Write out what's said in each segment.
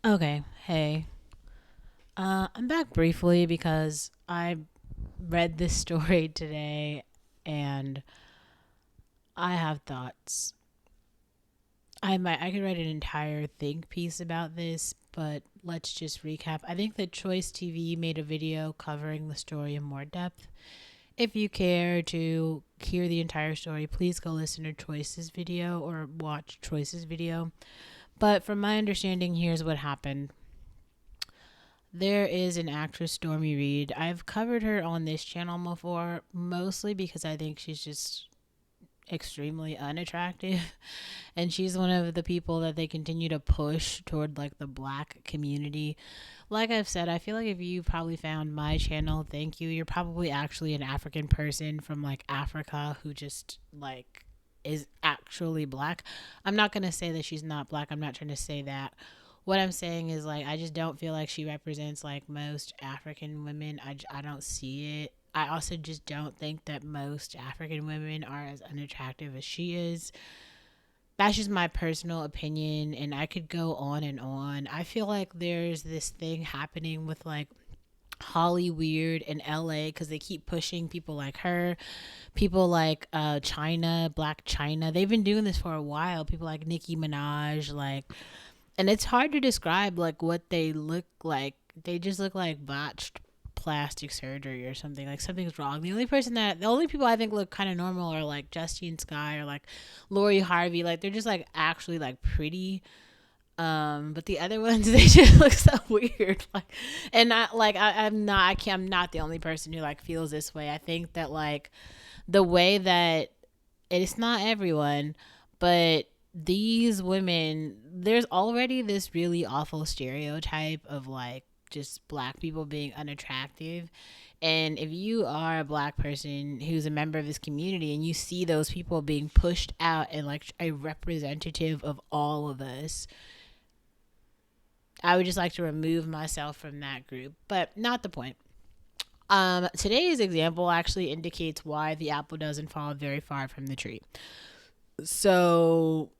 Okay, hey. I'm back briefly because I read this story today and I have thoughts. I could write an entire think piece about this, but let's just recap. I think that Choice TV made a video covering the story in more depth. If you care to hear the entire story, please go listen to Choice's video or watch Choice's video. But from my understanding, here's what happened. There is an actress, Stormy Reed. I've covered her on this channel before, mostly because I think she's just extremely unattractive. And she's one of the people that they continue to push toward like the black community. Like I've said, I feel like if you probably found my channel, thank you. You're probably actually an African person from like Africa who just like is actually black. I'm not going to say that she's not black. I'm not trying to say that. What I'm saying is like I just don't feel like she represents like most African women. I don't see it. I also just don't think that most African women are as unattractive as she is. That's just my personal opinion, and I could go on and on. I feel like there's this thing happening with like Holly Weird in LA because they keep pushing people like her, people like China, Black China. They've been doing this for a while. People like Nicki Minaj, like, and it's hard to describe like what they look like. They just look like botched plastic surgery or something. Like something's wrong. The only people I think look kind of normal are like Justine Skye or like Lori Harvey. Like they're just like actually like pretty. But the other ones they just look so weird. Like, and I'm not the only person who like feels this way. I think that like the way that it's not everyone, but these women, there's already this really awful stereotype of like just black people being unattractive. And if you are a black person who's a member of this community and you see those people being pushed out and like a representative of all of us, I would just like to remove myself from that group. But not the point. Today's example actually indicates why the apple doesn't fall very far from the tree. So,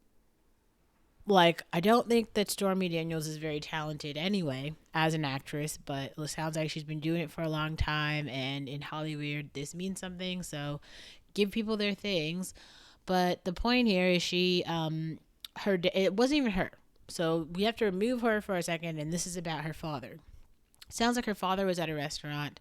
like, I don't think that Stormy Daniels is very talented anyway as an actress, but it sounds like she's been doing it for a long time. And in Hollywood, this means something. So, give people their things. But the point here is it wasn't even her. So, we have to remove her for a second. And this is about her father. Sounds like her father was at a restaurant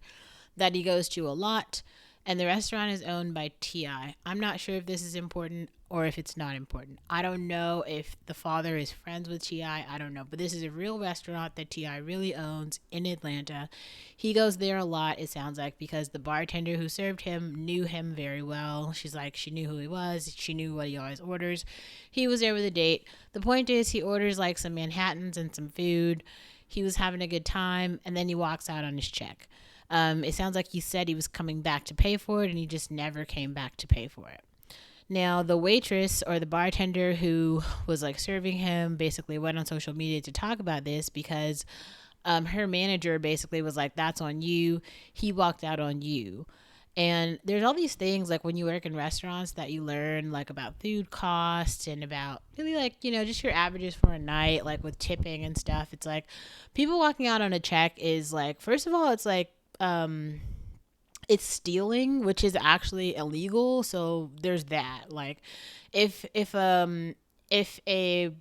that he goes to a lot, and the restaurant is owned by T.I. I'm not sure if this is important or if it's not important. I don't know if the father is friends with T.I. I don't know, but this is a real restaurant that T.I. really owns in Atlanta. He goes there a lot, it sounds like, because the bartender who served him knew him very well. She's like, she knew who he was. She knew what he always orders. He was there with a date. The point is, he orders like some Manhattans and some food. He was having a good time, and then he walks out on his check. It sounds like he said he was coming back to pay for it, and he just never came back to pay for it. Now, the waitress or the bartender who was like serving him basically went on social media to talk about this because her manager basically was like, that's on you. He walked out on you. And there's all these things like when you work in restaurants that you learn like about food costs and about really like, just your averages for a night, like with tipping and stuff. It's like people walking out on a check is like, first of all, it's like, it's stealing, which is actually illegal. So there's that. Like if a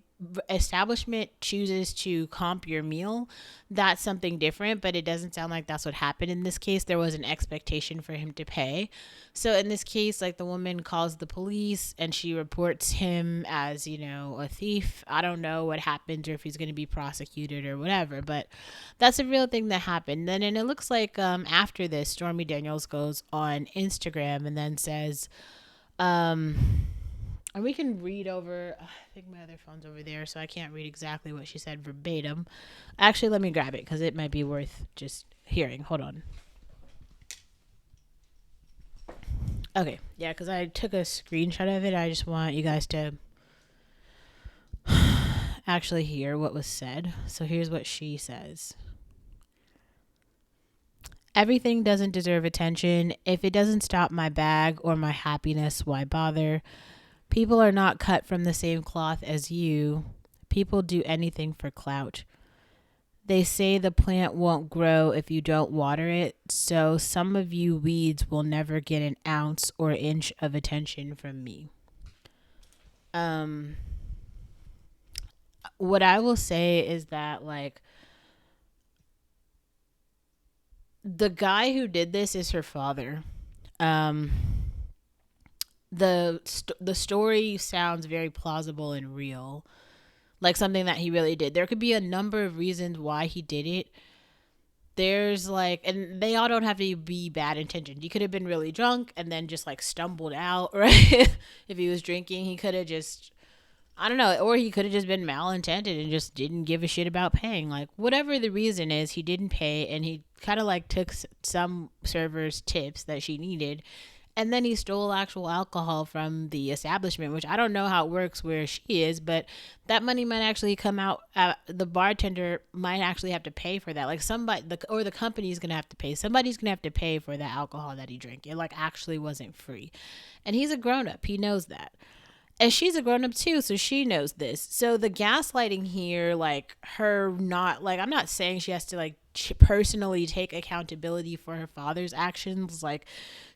establishment chooses to comp your meal, that's something different, but it doesn't sound like that's what happened in this case. There was an expectation for him to pay. So in this case, like the woman calls the police and she reports him as, a thief. I don't know what happens or if he's going to be prosecuted or whatever, but that's a real thing that happened. Then, and it looks like after this, Stormy Daniels goes on Instagram and then says, and we can read over. I think my other phone's over there, so I can't read exactly what she said verbatim. Actually, let me grab it because it might be worth just hearing. Hold on. Okay, yeah, because I took a screenshot of it. I just want you guys to actually hear what was said. So here's what she says. Everything doesn't deserve attention. If it doesn't stop my bag or my happiness, why bother? People are not cut from the same cloth as you. People do anything for clout. They say the plant won't grow if you don't water it, so some of you weeds will never get an ounce or inch of attention from me. Um, what I will say is that, like, the guy who did this is her father. Um, the story sounds very plausible and real, like something that he really did. There could be a number of reasons why he did it. There's like, and they all don't have to be bad intentions. He could have been really drunk and then just like stumbled out, right? If he was drinking, he could have just, I don't know, or he could have just been malintended and just didn't give a shit about paying. Like, whatever the reason is, he didn't pay, and he kind of like took some servers' tips that she needed, and then he stole actual alcohol from the establishment, which I don't know how it works where she is, but that money might actually come out. The bartender might actually have to pay for that. Like, somebody, or the company's gonna have to pay. Somebody's gonna have to pay for the alcohol that he drank. It like actually wasn't free, and he's a grown up. He knows that. And she's a grown up too, so she knows this. So the gaslighting here, like her not, like, I'm not saying she has to like personally take accountability for her father's actions. Like,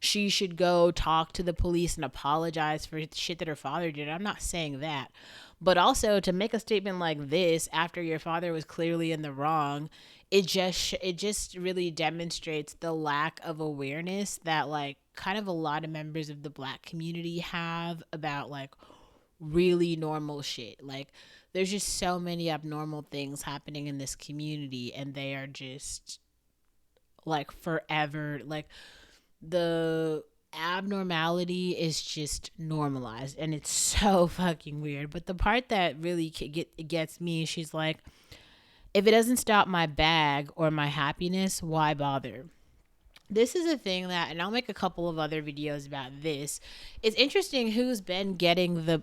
she should go talk to the police and apologize for shit that her father did. I'm not saying that. But also, to make a statement like this after your father was clearly in the wrong, it just really demonstrates the lack of awareness that, like, kind of a lot of members of the black community have about like really normal shit. Like, there's just so many abnormal things happening in this community, and they are just like forever, like, the abnormality is just normalized, and it's so fucking weird. But the part that really gets me, she's like, if it doesn't stop my bag or my happiness, why bother? This is a thing that, and I'll make a couple of other videos about this. It's interesting who's been getting the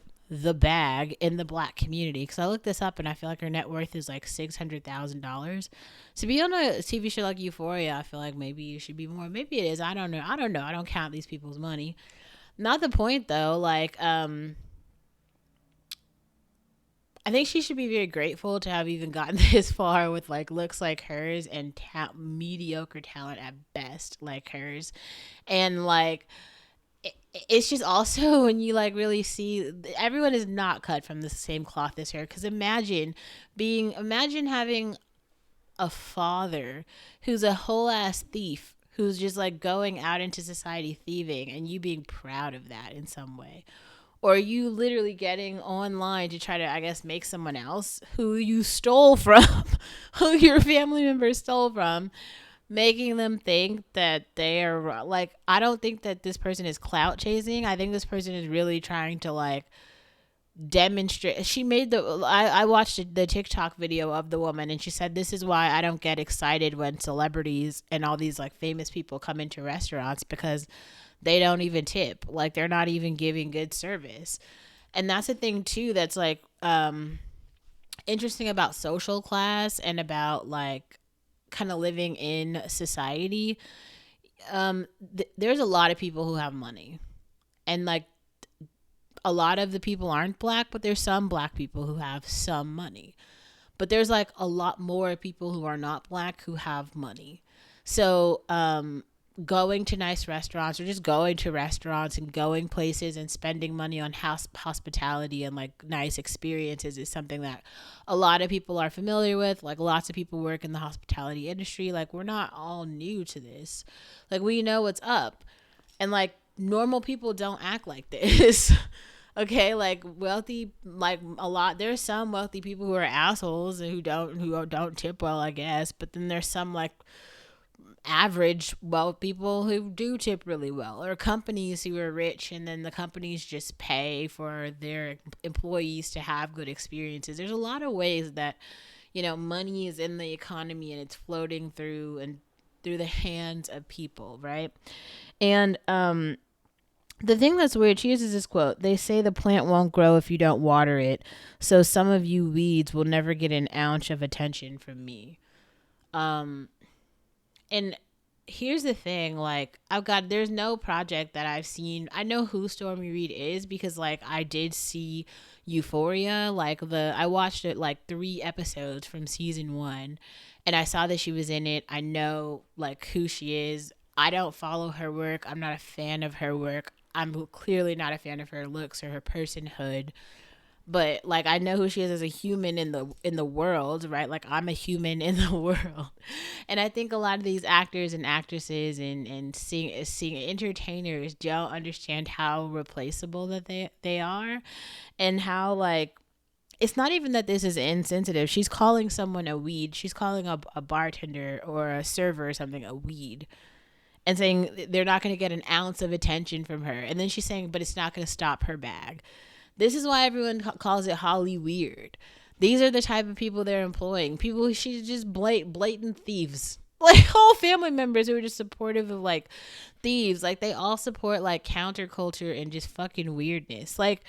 bag in the black community, because I looked this up and I feel like her net worth is like $600,000. To be on a TV show like Euphoria, I feel like maybe you should be more. Maybe it is. I don't know. I don't know. I don't count these people's money. Not the point though. Like, I think she should be very grateful to have even gotten this far with like looks like hers and mediocre talent at best like hers. And like, it's just also when you like really see everyone is not cut from the same cloth as her, because imagine having a father who's a whole ass thief, who's just like going out into society thieving, and you being proud of that in some way, or you literally getting online to try to, I guess, make someone else who you stole from, who your family member stole from, making them think that they are like, I don't think that this person is clout chasing. I think this person is really trying to like demonstrate. She made I watched the TikTok video of the woman, and she said, this is why I don't get excited when celebrities and all these like famous people come into restaurants, because they don't even tip. Like, they're not even giving good service. And that's the thing too that's like interesting about social class and about like kind of living in society. There's a lot of people who have money, and like a lot of the people aren't black, but there's some black people who have some money. But there's like a lot more people who are not black who have money. So going to nice restaurants, or just going to restaurants and going places and spending money on hospitality and like nice experiences is something that a lot of people are familiar with. Like, lots of people work in the hospitality industry. Like, we're not all new to this. Like, we know what's up. And like, normal people don't act like this. Okay, like wealthy, like a lot. There's some wealthy people who are assholes and who don't tip well, I guess. But then there's some like average wealth people who do tip really well, or companies who are rich, and then the companies just pay for their employees to have good experiences. There's a lot of ways that, you know, money is in the economy and it's floating through and through the hands of people, right? And the thing that's weird, she uses this quote: they say the plant won't grow if you don't water it, so some of you weeds will never get an ounce of attention from me. And here's the thing, like, there's no project that I've seen. I know who Stormy Reed is because like I did see Euphoria. Like I watched it like 3 episodes from season 1, and I saw that she was in it. I know like who she is. I don't follow her work. I'm not a fan of her work. I'm clearly not a fan of her looks or her personhood, but like I know who she is as a human in the world, right? Like I'm a human in the world. And I think a lot of these actors and actresses and seeing entertainers don't understand how replaceable that they are, and how like it's not even that this is insensitive. She's calling someone a weed. She's calling a bartender or a server or something a weed, and saying they're not going to get an ounce of attention from her. And then she's saying, but it's not going to stop her bag. This is why everyone calls it Holly weird. These are the type of people they're employing. People, she's just blatant thieves. Like whole family members who are just supportive of like thieves. Like they all support like counterculture and just fucking weirdness. Like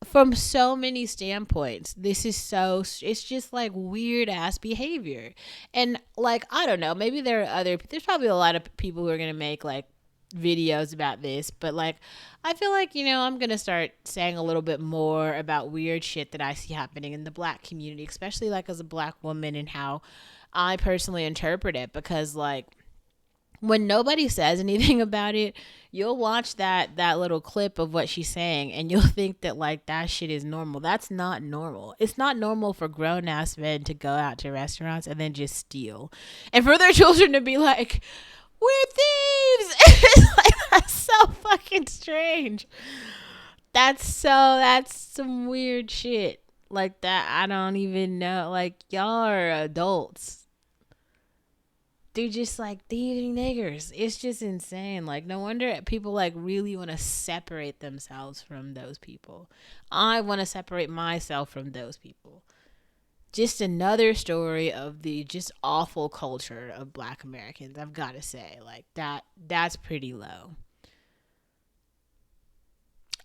from so many standpoints, this is it's just like weird ass behavior. And like I don't know, maybe there's probably a lot of people who are gonna make like videos about this, but like I feel like, I'm gonna start saying a little bit more about weird shit that I see happening in the Black community, especially like as a Black woman, and how I personally interpret it. Because like when nobody says anything about it, you'll watch that little clip of what she's saying and you'll think that like that shit is normal. That's not normal. It's not normal for grown ass men to go out to restaurants and then just steal, and for their children to be like, we're thieves. It's like, that's so fucking strange. That's some weird shit like that. I don't even know. Like, y'all are adults. They're just like thieving niggers. It's just insane. Like, no wonder people like really want to separate themselves from those people. I want to separate myself from those people. Just another story of the just awful culture of Black Americans. I've got to say, like that's pretty low.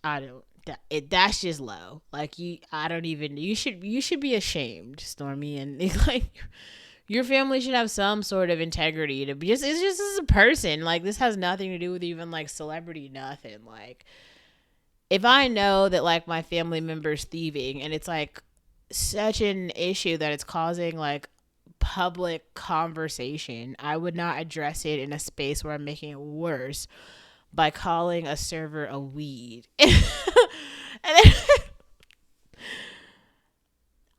That's just low. Like you should be ashamed, Stormy, and like your family should have some sort of integrity to be it's just as a person. Like this has nothing to do with even like celebrity, nothing. Like if I know that like my family member's thieving and it's like such an issue that it's causing like public conversation, I would not address it in a space where I'm making it worse by calling a server a weed. And then,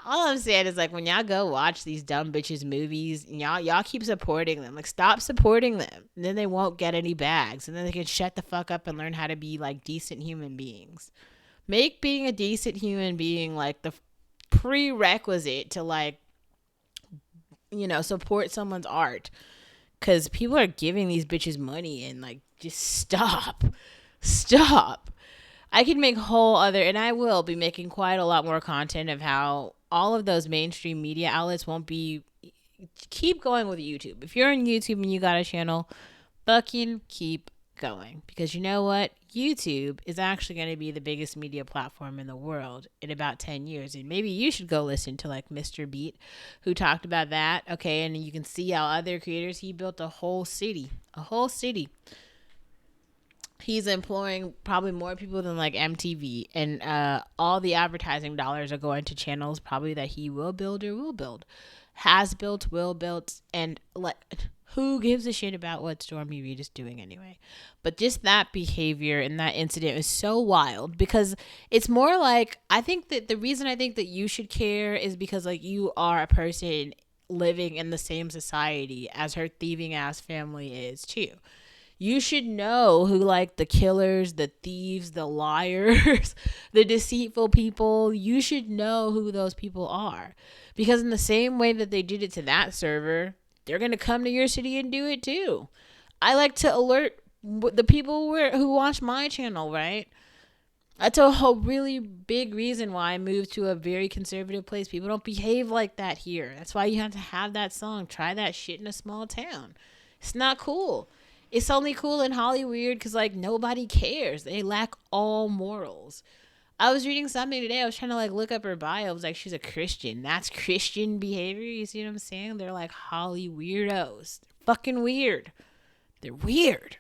all I'm saying is like when y'all go watch these dumb bitches movies, y'all keep supporting them. Like stop supporting them. And then they won't get any bags. And then they can shut the fuck up and learn how to be like decent human beings. Make being a decent human being like the prerequisite to like, support someone's art. Because people are giving these bitches money and like just stop. I could make whole other, and I will be making quite a lot more content of how all of those mainstream media outlets won't be. Keep going with YouTube. If you're on YouTube and you got a channel, fucking keep going. Because you know what? YouTube is actually going to be the biggest media platform in the world in about 10 years. And maybe you should go listen to like Mr. Beat, who talked about that. Okay. And you can see how other creators, he built a whole city. He's employing probably more people than like MTV, and all the advertising dollars are going to channels probably that he will build or will build, has built, will build, and like who gives a shit about what Stormy Reed is doing anyway? But just that behavior and that incident is so wild, because it's more like, I think that the reason I think that you should care is because like you are a person living in the same society as her thieving ass family is too. You should know who like the killers, the thieves, the liars, the deceitful people. You should know who those people are. Because in the same way that they did it to that server, they're going to come to your city and do it too. I like to alert the people who watch my channel, right? That's a whole really big reason why I moved to a very conservative place. People don't behave like that here. That's why you have to have that song, Try That Shit in a Small Town. It's not cool. It's only cool in Hollywood because, like, nobody cares. They lack all morals. I was reading something today. I was trying to, like, look up her bio. I was like, she's a Christian. That's Christian behavior. You see what I'm saying? They're, like, Holly weirdos. They're fucking weird. They're weird.